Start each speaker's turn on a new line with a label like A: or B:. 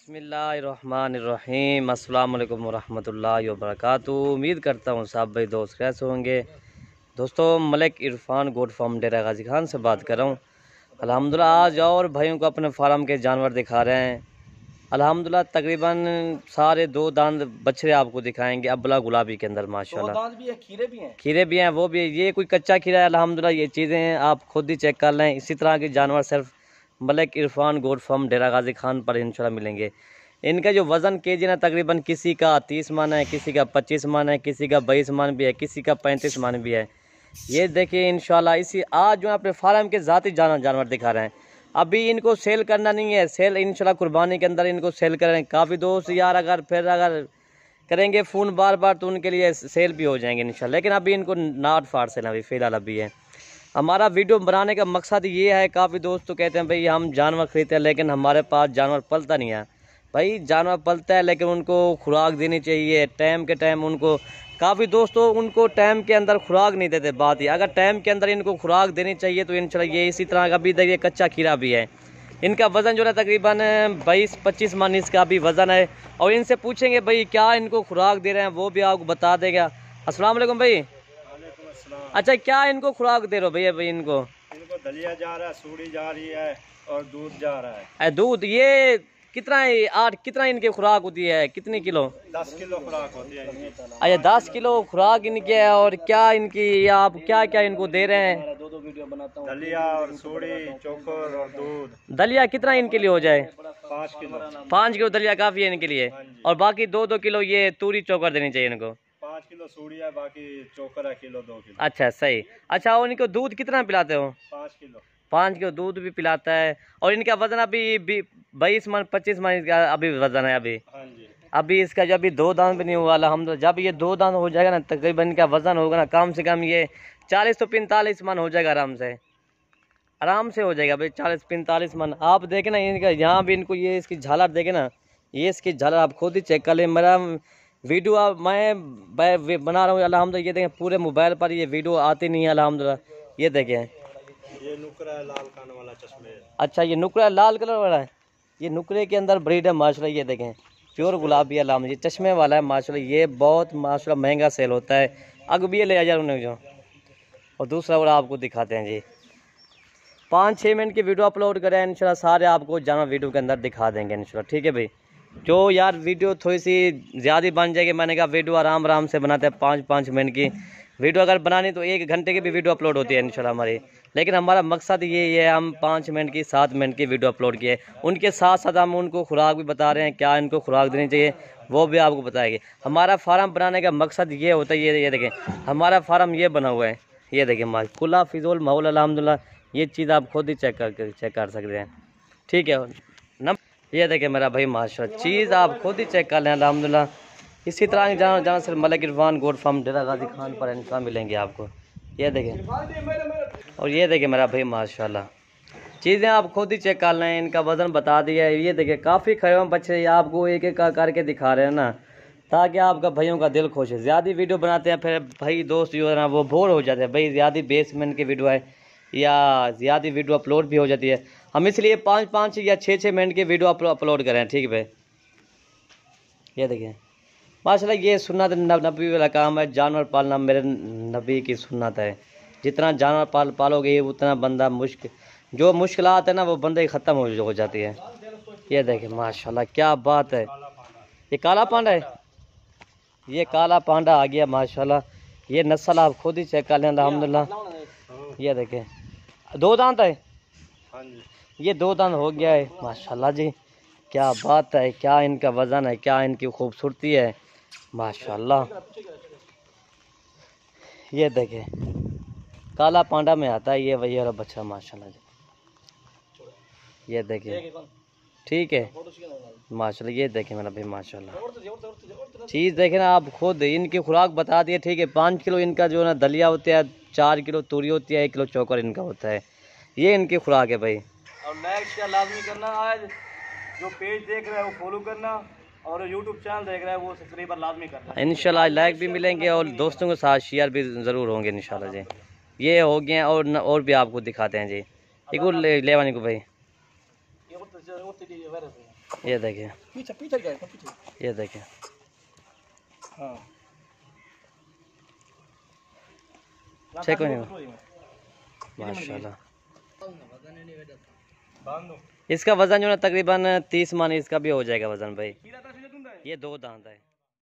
A: बिस्मिल्लाहिर्रहमानिर्रहीम अस्सलाम वालेकुम वरहमतुल्लाहि वबरकातुहू। उम्मीद करता हूँ सब भाई दोस्त कैसे होंगे। दोस्तों मलिक इरफान गोट फार्म डेरा गाजी खान से बात कर रहा हूँ। अल्हम्दुलिल्लाह आज और भाइयों को अपने फार्म के जानवर दिखा रहे हैं। अल्हम्दुलिल्लाह तकरीबन सारे दो दांत बछड़े आपको दिखाएंगे अब्बला गुलाबी के अंदर माशाल्लाह।
B: दांत भी है, खीरे भी हैं,
A: वो भी है। ये कोई कच्चा खीरा है अल्हम्दुलिल्लाह। ये चीज़ें हैं आप खुद ही चेक कर लें। इसी तरह के जानवर सिर्फ मलिक इरफान गोट फार्म डेरा गाजी खान पर इंशाल्लाह मिलेंगे। इनका जो वज़न केजी ना तकरीबन किसी का 30 मन है, किसी का 25 मन है, किसी का 22 मन भी है, किसी का 35 मन भी है। ये देखिए इंशाल्लाह इसी आज जो अपने फार्म के ज़ाती जानवर दिखा रहे हैं। अभी इनको सेल करना नहीं है, सेल इंशाल्लाह कुर्बानी के अंदर इनको सेल करें। काफ़ी दोस्त यार अगर करेंगे फ़ोन बार बार तो उनके लिए सेल भी हो जाएंगे इंशाल्लाह। लेकिन अभी इनको नॉट फार सेल अभी फ़िलहाल अभी है। हमारा वीडियो बनाने का मकसद ये है, काफ़ी दोस्त तो कहते हैं भाई हम जानवर खरीदते हैं लेकिन हमारे पास जानवर पलता नहीं है। भाई जानवर पलता है लेकिन उनको खुराक देनी चाहिए टाइम के टाइम उनको। काफ़ी दोस्तों उनको टाइम के अंदर खुराक नहीं देते। बात ही अगर टाइम के अंदर इनको खुराक देनी चाहिए तो इंशाल्लाह ये इसी तरह का भी देखिए कच्चा खीरा भी है। इनका वज़न जो है तकरीबन 22-25 मन इसका भी वज़न है। और इनसे पूछेंगे भाई क्या इनको खुराक दे रहे हैं वो भी आपको बता देगा। अस्सलाम वालेकुम भाई। अच्छा क्या इनको खुराक दे रहे हो भैया? भाई इनको
B: दलिया जा रहा है, सूड़ी जा रही है और दूध जा रहा है।
A: दूध ये कितना है? 8 कितना इनकी खुराक होती है? कितनी किलो?
B: 10 किलो खुराक होती है।
A: अच्छा 10 किलो खुराक इनकी है। और क्या इनकी आप क्या क्या इनको दे रहे हैं?
B: दो वीडियो बनाता हूँ। दलिया और सूड़ी, चोकर और दूध।
A: दलिया कितना इनके लिए हो जाए?
B: 5 किलो।
A: 5 किलो दलिया काफ़ी है इनके लिए। और बाकी 2-2 किलो ये तूरी चोकर देनी चाहिए इनको।
B: 5 किलो सूड़ी है, बाकी चोकर है किलो 2 किलो।
A: अच्छा सही। अच्छा और इनको दूध कितना पिलाते हो?
B: 5 किलो।
A: 5 किलो दूध भी पिलाता है। और इनका वजन अभी 22 मन 25 मन इसका अभी वजन है अभी।
B: हाँ जी।
A: अभी इसका जब भी 2 दांत भी नहीं हुआ अल्हम्दुलिल्लाह। जब ये 2 दांत हो जाएगा ना तकरीबन इनका वजन होगा ना कम से कम ये 40 तो 45 मन हो जाएगा आराम से हो जाएगा भाई 40-45 मन। आप देखें ना इनका यहाँ भी इनको ये इसकी झालर देखें ना, ये इसकी झालर आप खुद ही चेक कर लें। मेरा वीडियो आप मैं बना रहा हूँ अल्हम्दुलिल्लाह। ये देखें पूरे मोबाइल पर ये वीडियो आती नहीं है अल्हम्दुलिल्लाह। ये देखें
B: ये नुकरा है लाल कान वाला चश्मे।
A: अच्छा ये नुकरा लाल कलर वाला है। ये नुकरे के अंदर ब्रीड है माशाल्लाह। ये देखें प्योर गुलाबी अल्हम्दुलिल्लाह। ये चश्मे वाला है माशाल्लाह। ये बहुत माशाल्लाह महंगा सेल होता है। अग भी ये ले जा उन्हें जो। और दूसरा वाला आपको दिखाते हैं जी। 5-6 मिनट की वीडियो अपलोड करें इंशाल्लाह सारे आपको जानवर वीडियो के अंदर दिखा देंगे इंशाल्लाह। ठीक है भाई। जो यार वीडियो थोड़ी सी ज़्यादा बन जाएगी, मैंने कहा वीडियो आराम से बनाते हैं। 5-5 मिनट की वीडियो अगर बनानी तो 1 घंटे की भी वीडियो अपलोड होती है इंशाल्लाह हमारी। लेकिन हमारा मकसद ये है हम 5 मिनट की 7 मिनट की वीडियो अपलोड किए। उनके साथ साथ हम उनको खुराक भी बता रहे हैं, क्या इनको खुराक देनी चाहिए वो भी आपको बताएंगे। हमारा फार्म बनाने का मकसद ये होता है। ये देखें हमारा फार्म ये बना हुआ है। ये देखें माल खुला फिजूल माहौल अल्हम्दुलिल्लाह। ये चीज़ आप खुद ही चेक कर सकते हैं। ठीक है नम ये देखें मेरा भाई माशाल्लाह चीज़ आप खुद ही चेक कर लें अल्हम्दुलिल्लाह। इसी तरह के जहाँ सिर्फ मलिक इरफान गोट फार्म डेरा गाजी खान पर इंशाल्लाह मिलेंगे आपको। ये देखें और ये देखें मेरा भाई माशाल्लाह चीज़ें आप खुद ही चेक कर लें। इनका वज़न बता दिया है। ये देखें काफ़ी खड़े हुए बच्चे आपको एक एक करके दिखा रहे हैं ना ताकि आपका भाइयों का दिल खुश है। ज़्यादा वीडियो बनाते हैं फिर भाई दोस्त जो है ना वो बोर हो जाते हैं। भाई ज़्यादा 20 मिनट की वीडियो है या ज़्यादा वीडियो अपलोड भी हो जाती है। हम इसलिए 5-5 या 6-6 मिनट की वीडियो अपलोड करें। ठीक है भाई। ये देखें माशाल्लाह ये सुन्नत नबी वाला काम है। जानवर पालना मेरे नबी की सुन्नत है। जितना जानवर पालोगे उतना बंदा जो मुश्किलात है ना वो बंदे ख़त्म हो जाती है। ये देखें माशाल्लाह क्या बात है। ये काला पांडा है। ये काला पांडा आ गया माशाल्लाह। ये नस्ल आप खुद ही चेक कर लें अल्हम्दुलिल्लाह। ये देखें 2 दांत है। ये 2 दांत हो गया है माशाल्लाह जी। क्या बात है, क्या इनका वज़न है, क्या इनकी खूबसूरती है माशाल्लाह। ये देखें काला पांडा में आता है ये वही वाला बच्चा माशाल्लाह जी। ये देखें ठीक है माशाल्लाह। ये देखें मेरा भाई माशाल्लाह चीज़ देखें ना आप खुद इनकी खुराक बता दिए। ठीक है 5 किलो इनका जो है ना दलिया होता है, 4 किलो तूरी होती है, 1 किलो चोकर इनका होता है। ये इनकी खुराक है भाई।
B: और लाइक शेयर लाजमी करना। आज जो पेज देख रहा है वो फॉलो करना और यूट्यूब चैनल देख रहा है वो सब्सक्राइब लाजमी करना।
A: इंशाल्लाह लाइक भी मिलेंगे और दोस्तों के साथ शेयर भी ज़रूर होंगे इंशाल्लाह जी। ये हो गए और भी आपको दिखाते हैं जी। एक लेवानी को भाई ये देखिए,
B: पीछे पीछे जाए तो पीछे।
A: ये देखिए,
B: हाँ
A: चेक हो नहीं माशाल्लाह। इसका वजन जो है तकरीबन 30 मन इसका भी हो जाएगा वजन भाई। ये 2 दांत है।